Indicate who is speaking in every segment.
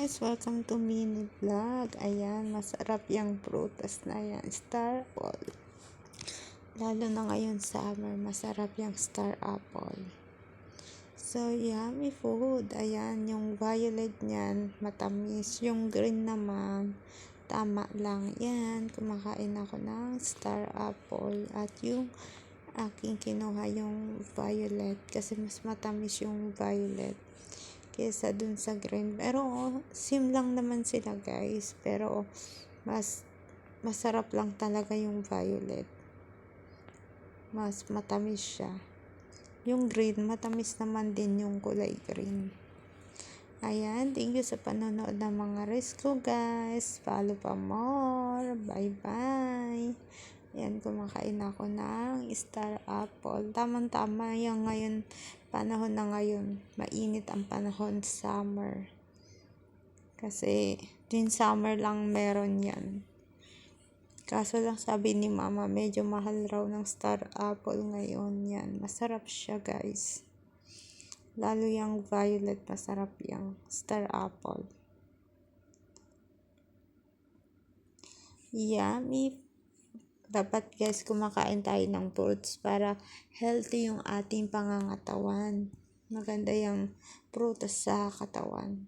Speaker 1: guys! Welcome to mini vlog. Ayan, masarap yung prutas na yan. Star apple. Lalo na ngayon summer, masarap yung star apple. So, yummy food. Ayan, yung violet niyan, matamis. Yung green naman, tama lang. Yan, kumakain ako ng star apple. At yung aking kinuha yung violet kasi mas matamis yung violet kesa dun sa green. Pero same lang naman sila guys. Pero mas masarap lang talaga yung violet. Mas matamis siya. Yung green, matamis naman din yung kulay green. Ayan, thank you sa panonood ng mga reels ko guys. Follow pa more. Bye bye. Ayan, kumakain ako ng star apple. Tamang-tama yung ngayon, panahon na ngayon. Mainit ang panahon, summer. Kasi, din summer lang meron yan. Kaso lang sabi ni mama, medyo mahal raw ng star apple ngayon. Yan, masarap siya guys. Lalo yung violet, masarap yung star apple. Yummy. Dapat guys, kumakain tayo ng fruits para healthy yung ating pangangatawan. Maganda yung prutas sa katawan.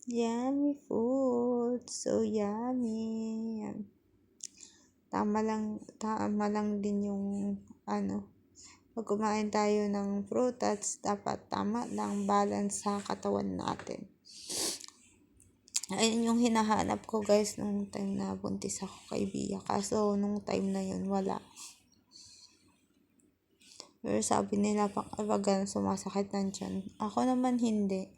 Speaker 1: Yummy food. So yummy. Yan. Tama lang din yung pag kumain tayo ng prutas, dapat tama lang, balance sa katawan natin. Ayun yung hinahanap ko guys nung time na buntis ako kay Bia. Kaso nung time na yun, wala. Pero sabi nila pag sumasakit ng tiyan. Ako naman hindi.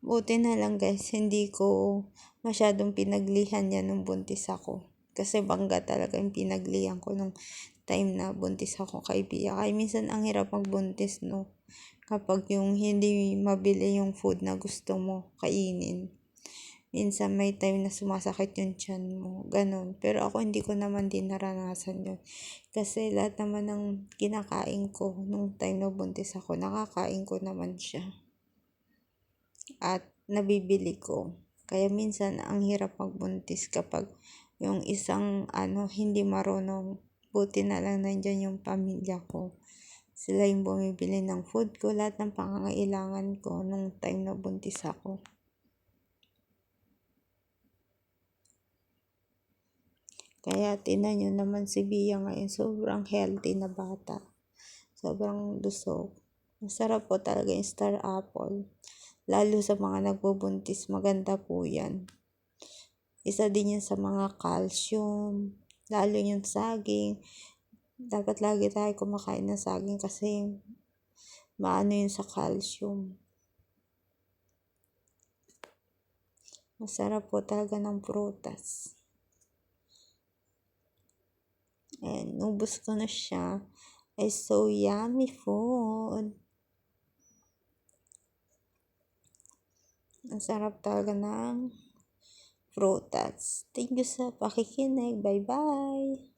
Speaker 1: Buti na lang guys, hindi ko masyadong pinaglihan yan nung buntis ako. Kasi bangga talaga yung pinaglihan ko nung time na buntis ako kay Bia. Kaya minsan ang hirap magbuntis, no? Kapag yung hindi mabili yung food na gusto mo kainin. Minsan may time na sumasakit yung tiyan mo. Ganon. Pero ako hindi ko naman din naranasan yun. Kasi lahat naman ng kinakain ko nung time na buntis ako, nakakain ko naman siya. At nabibili ko. Kaya minsan ang hirap magbuntis kapag yung isang hindi marunong. Buti na lang nandyan yung pamilya ko. Sila yung bumibili ng food ko, lahat ng pangangailangan ko nung time na buntis ako. Kaya tinan nyo naman si Bia ngayon, sobrang healthy na bata. Sobrang lusog. Masarap po talaga yung star apple. Lalo sa mga nagbubuntis, maganda po yan. Isa din yan sa mga calcium. Lalo yung saging. Dapat lagi tayo kumakain ng saging kasi maano yun sa calcium. Masarap po talaga ng prutas. And ubos ko na siya. It's so yummy food. Ang sarap talaga ng prutas. Thank you sa pakikinig. Bye-bye.